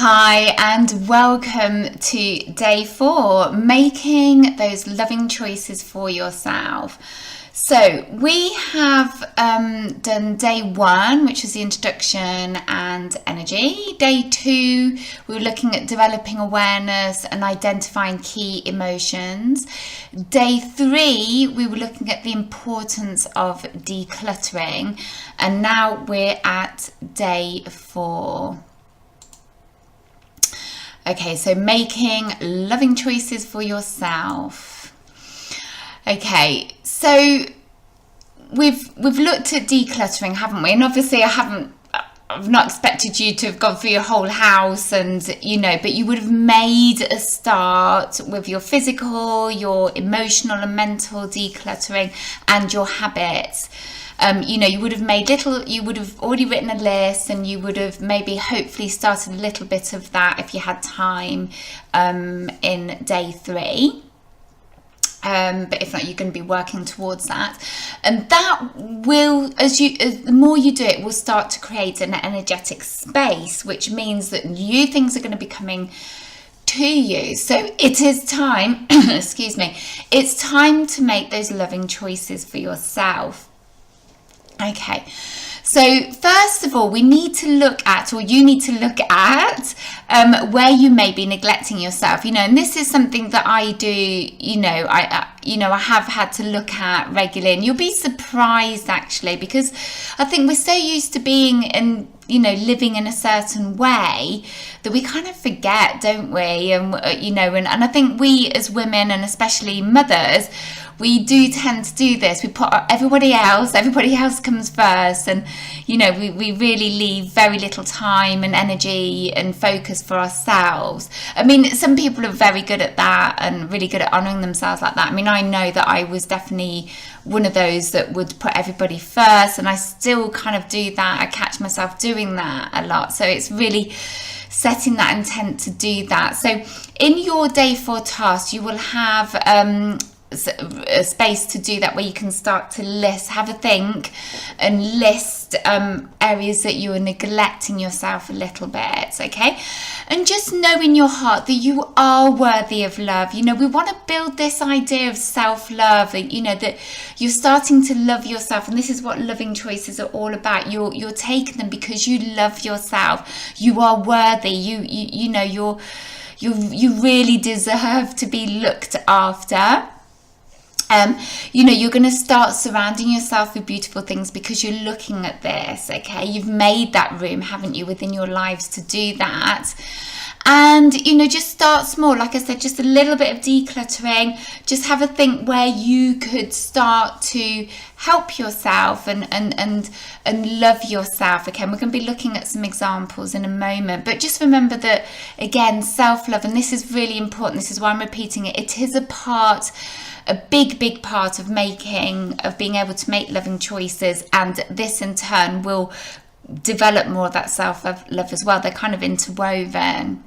Hi, and welcome to day 4, making those loving choices for yourself. So we have done day 1, which is the introduction and energy. Day 2, we were looking at developing awareness and identifying key emotions. Day 3, we were looking at the importance of decluttering. And now we're at day 4. Okay, so making loving choices for yourself. Okay, so we've looked at decluttering, haven't we? And obviously I've not expected you to have gone through your whole house and, but you would have made a start with your physical, your emotional and mental decluttering and your habits. You would have already written a list, and you would have maybe hopefully started a little bit of that if you had time in day 3. But if not, you're going to be working towards that, and that will, the more you do it, will start to create an energetic space, which means that new things are going to be coming to you. So it is time, excuse me, it's time to make those loving choices for yourself. Okay, so first of all, you need to look at where you may be neglecting yourself, and this is something that I do, I have had to look at regularly, and you'll be surprised actually, because I think we're so used to being in, living in a certain way that we kind of forget, don't we? And, and I think we as women, and especially mothers, we do tend to do this. We put everybody else comes first, and we really leave very little time and energy and focus for ourselves. I mean, some people are very good at that and really good at honouring themselves like that. I mean, I know that I was definitely one of those that would put everybody first, and I still kind of do that. I catch myself doing that a lot, so it's really setting that intent to do that. So in your day 4 task, you will have a space to do that, where you can start to have a think and list areas that you are neglecting yourself a little bit, okay? And just know in your heart that you are worthy of love. We want to build this idea of self-love, that you're starting to love yourself, and this is what loving choices are all about. You're taking them because you love yourself. You are worthy. You really deserve to be looked after. You're going to start surrounding yourself with beautiful things because you're looking at this, okay? You've made that room, haven't you, within your lives to do that. And, just start small. Like I said, just a little bit of decluttering. Just have a think where you could start to help yourself and love yourself. Okay, and we're going to be looking at some examples in a moment. But just remember that, again, self-love, and this is really important. This is why I'm repeating it. It is a big part of being able to make loving choices, and this in turn will develop more of that self-love as well. They're kind of interwoven.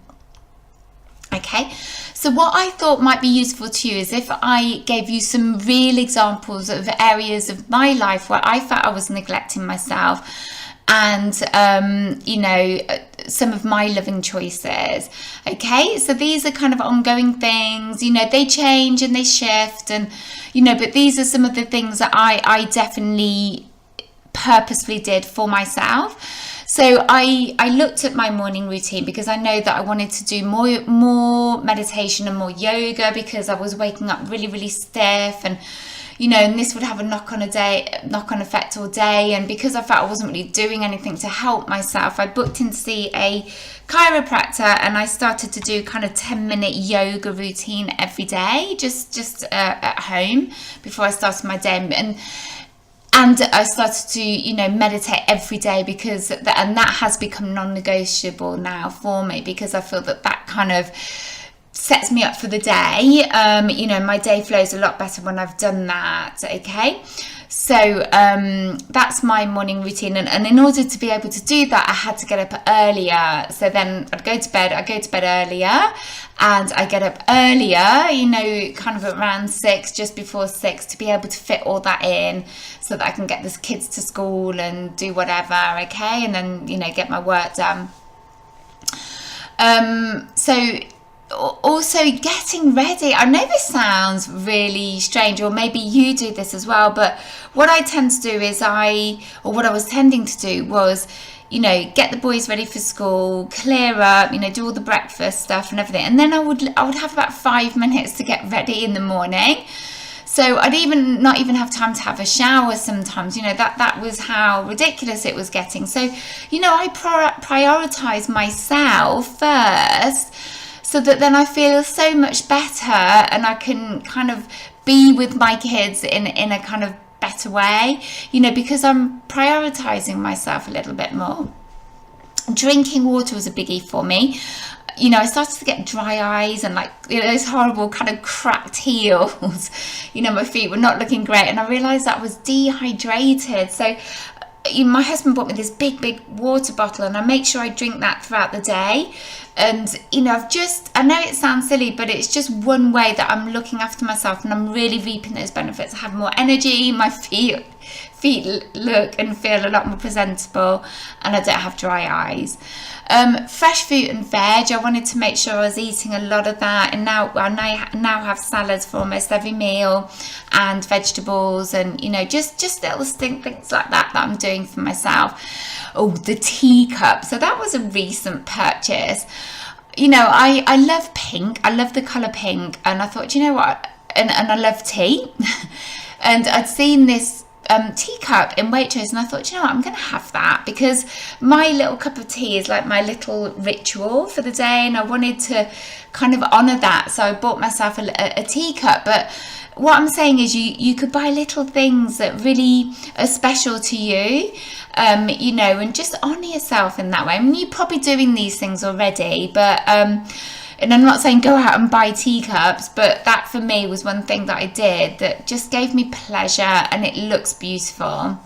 Okay, so what I thought might be useful to you is if I gave you some real examples of areas of my life where I felt I was neglecting myself, and some of my loving choices. Okay, so these are kind of ongoing things, they change and they shift, and but these are some of the things that I definitely purposefully did for myself. So I looked at my morning routine because I know that I wanted to do more meditation and more yoga, because I was waking up really stiff, and and this would have a knock-on effect all day. And because I felt I wasn't really doing anything to help myself, I booked in to see a chiropractor, and I started to do kind of 10-minute yoga routine every day, just at home before I started my day. And I started to, meditate every day, because that has become non-negotiable now for me, because I feel that kind of sets me up for the day. My day flows a lot better when I've done that. Okay, so that's my morning routine, and in order to be able to do that, I had to get up earlier. So then I go to bed earlier, and I get up earlier, kind of around 6, just before 6, to be able to fit all that in, so that I can get the kids to school and do whatever. Okay, and then get my work done. So also getting ready. I know this sounds really strange, or maybe you do this as well, but what I tend to do is what I was tending to do was, get the boys ready for school, clear up, do all the breakfast stuff and everything, and then I would have about 5 minutes to get ready in the morning. So I'd not even have time to have a shower sometimes. That was how ridiculous it was getting. So I prioritize myself first, so that then I feel so much better, and I can kind of be with my kids in a kind of better way, because I'm prioritizing myself a little bit more. Drinking water was a biggie for me. I started to get dry eyes and those horrible kind of cracked heels. My feet were not looking great, and I realized that I was dehydrated. So my husband bought me this big water bottle, and I make sure I drink that throughout the day. And I know it sounds silly, but it's just one way that I'm looking after myself, and I'm really reaping those benefits. I have more energy, my feet look and feel a lot more presentable, and I don't have dry eyes. Fresh fruit and veg, I wanted to make sure I was eating a lot of that, and now I have salads for almost every meal, and vegetables, and just little things like that I'm doing for myself. Oh, the teacup, so that was a recent purchase. I love pink, I love the colour pink, and I thought, what, and I love tea and I'd seen this teacup in Waitrose, and I thought, what, I'm going to have that, because my little cup of tea is like my little ritual for the day, and I wanted to kind of honour that, so I bought myself a teacup. But what I'm saying is you could buy little things that really are special to you, and just honour yourself in that way. I mean, you're probably doing these things already, but and I'm not saying go out and buy teacups, but that for me was one thing that I did that just gave me pleasure, and it looks beautiful.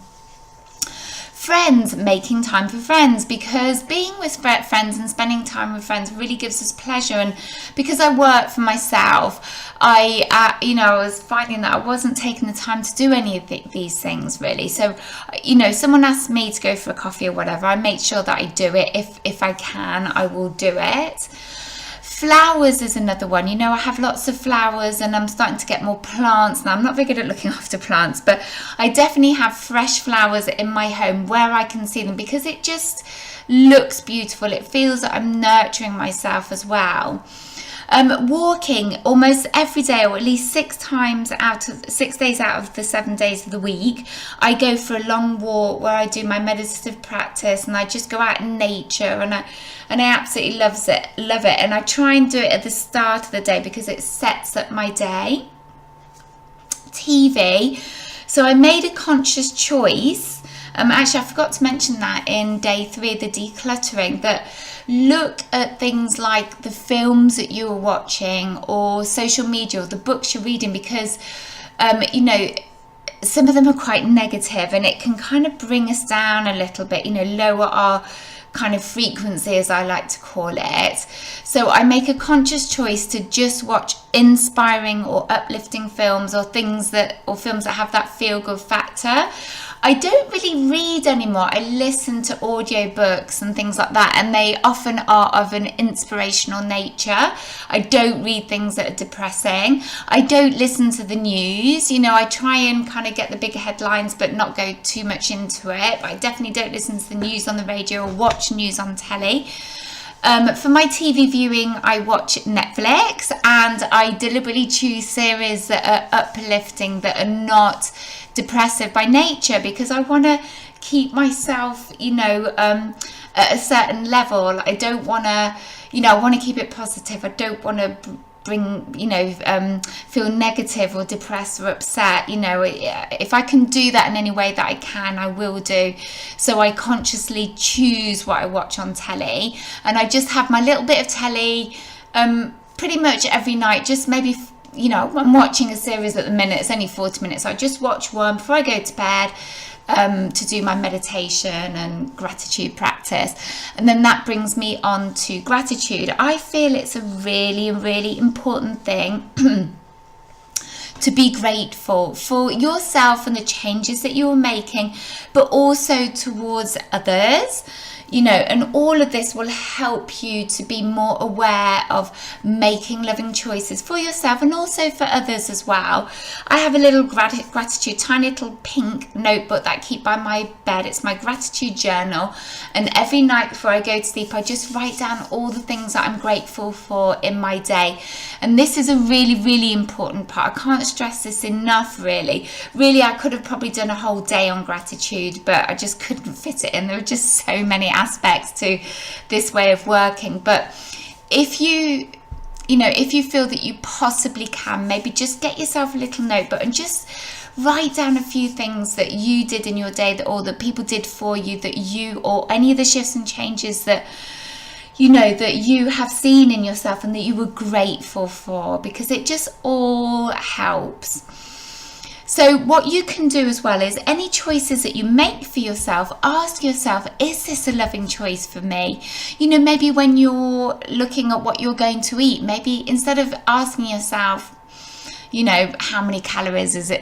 Friends, making time for friends, because being with friends and spending time with friends really gives us pleasure. And because I work for myself, I was finding that I wasn't taking the time to do any of these things really. So, someone asks me to go for a coffee or whatever, I make sure that I do it. If I can, I will do it. Flowers is another one. I have lots of flowers, and I'm starting to get more plants now. I'm not very good at looking after plants, but I definitely have fresh flowers in my home where I can see them, because it just looks beautiful. It feels that I'm nurturing myself as well. Walking almost every day, or at least 6 days out of the 7 days of the week, I go for a long walk where I do my meditative practice, and I just go out in nature, and I absolutely love it. And I try and do it at the start of the day, because it sets up my day. TV. So I made a conscious choice. Actually, I forgot to mention that in day 3 of the decluttering, that look at things like the films that you are watching, or social media, or the books you're reading, because some of them are quite negative, and it can kind of bring us down a little bit, lower our kind of frequency, as I like to call it. So I make a conscious choice to just watch inspiring or uplifting films, or films that have that feel-good factor. I don't really read anymore. I listen to audiobooks and things like that, and they often are of an inspirational nature. I don't read things that are depressing. I don't listen to the news. I try and kind of get the bigger headlines but not go too much into it. But I definitely don't listen to the news on the radio or watch news on telly. For my TV viewing, I watch Netflix, and I deliberately choose series that are uplifting, that are not depressive by nature, because I want to keep myself, at a certain level. I don't want to, I want to keep it positive. I don't want to bring, feel negative or depressed or upset. If I can do that in any way that I can, I will do. So I consciously choose what I watch on telly, and I just have my little bit of telly pretty much every night. Just maybe, I'm watching a series at the minute, it's only 40 minutes, so I just watch one before I go to bed, to do my meditation and gratitude practice. And then that brings me on to gratitude. I feel it's a really, really important thing to be grateful for yourself and the changes that you're making, but also towards others. you know, and all of this will help you to be more aware of making loving choices for yourself and also for others as well. I have a little gratitude, tiny little pink notebook that I keep by my bed. It's my gratitude journal, and every night before I go to sleep I just write down all the things that I'm grateful for in my day. And this is a really important part. I can't stress this enough. Really I could have probably done a whole day on gratitude, but I just couldn't fit it in. There are just so many aspects to this way of working. But if you feel that you possibly can, maybe just get yourself a little notebook and just write down a few things that you did in your day, or that people did for you, that you, or any of the shifts and changes that you know that you have seen in yourself and that you were grateful for, because it just all helps. So what you can do as well is any choices that you make for yourself, ask yourself, is this a loving choice for me? You know, maybe when you're looking at what you're going to eat, maybe instead of asking yourself, you know, how many calories is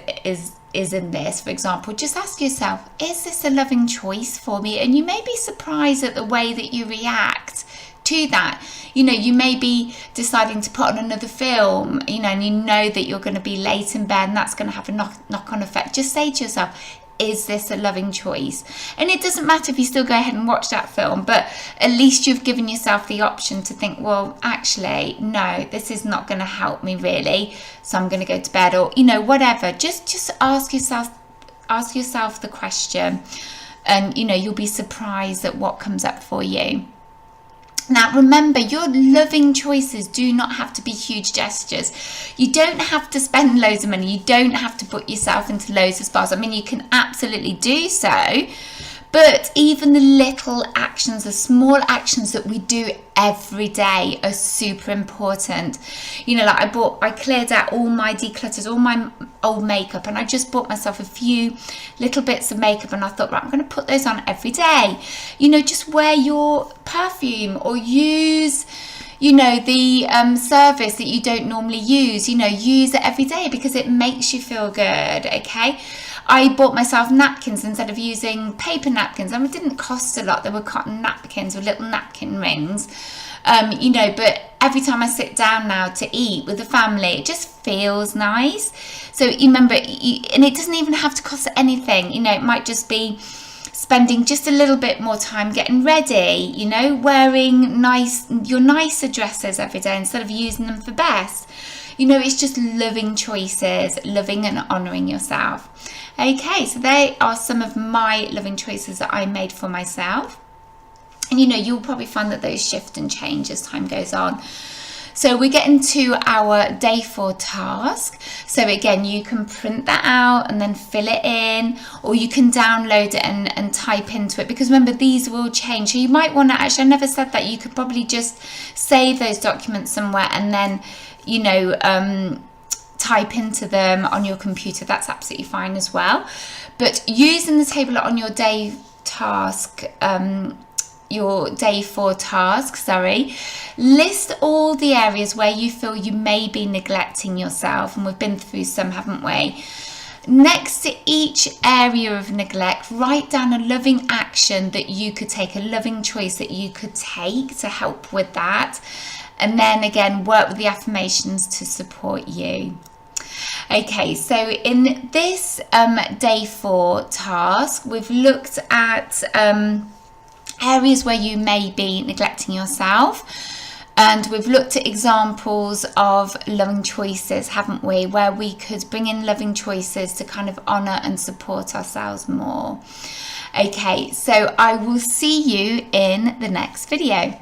in this, for example, just ask yourself, is this a loving choice for me? And you may be surprised at the way that you react to that. You know, you may be deciding to put on another film, you know, and you know that you're going to be late in bed and that's going to have a knock-on effect. Just say to yourself, is this a loving choice? And it doesn't matter if you still go ahead and watch that film, but at least you've given yourself the option to think, well, actually, no, this is not going to help me really, so I'm going to go to bed, or, you know, whatever. Just ask yourself the question, and, you know, you'll be surprised at what comes up for you. Now, remember, your loving choices do not have to be huge gestures. You don't have to spend loads of money. You don't have to put yourself into loads of spas. I mean, you can absolutely do so, but even the little actions, the small actions that we do every day are super important. You know, like I cleared out all my declutters, all my old makeup, and I just bought myself a few little bits of makeup, and I thought, right, I'm going to put those on every day. You know, just wear your perfume, or use, you know, the service that you don't normally use. You know, use it every day because it makes you feel good. Okay, I bought myself napkins instead of using paper napkins. I mean, it didn't cost a lot. There were cotton napkins with little napkin rings. You know, but every time I sit down now to eat with the family, it just feels nice. So you remember, and it doesn't even have to cost anything. You know, it might just be spending just a little bit more time getting ready, you know, wearing your nicer dresses every day instead of using them for best. You know, it's just loving choices, loving and honouring yourself. Okay, so they are some of my loving choices that I made for myself. And, you know, you'll probably find that those shift and change as time goes on. So we're getting to our day 4 task. So again, you can print that out and then fill it in, or you can download it and type into it, because remember, these will change. So you might want to, actually, I never said that, you could probably just save those documents somewhere and then, you know, type into them on your computer. That's absolutely fine as well. But using the table on your day task, your day 4 task, list all the areas where you feel you may be neglecting yourself, and we've been through some, haven't we? Next to each area of neglect, write down a loving action that you could take, a loving choice that you could take to help with that. And then again, work with the affirmations to support you. Okay, so in this day 4 task, we've looked at areas where you may be neglecting yourself, and we've looked at examples of loving choices, haven't we, where we could bring in loving choices to kind of honour and support ourselves more. Okay, so I will see you in the next video.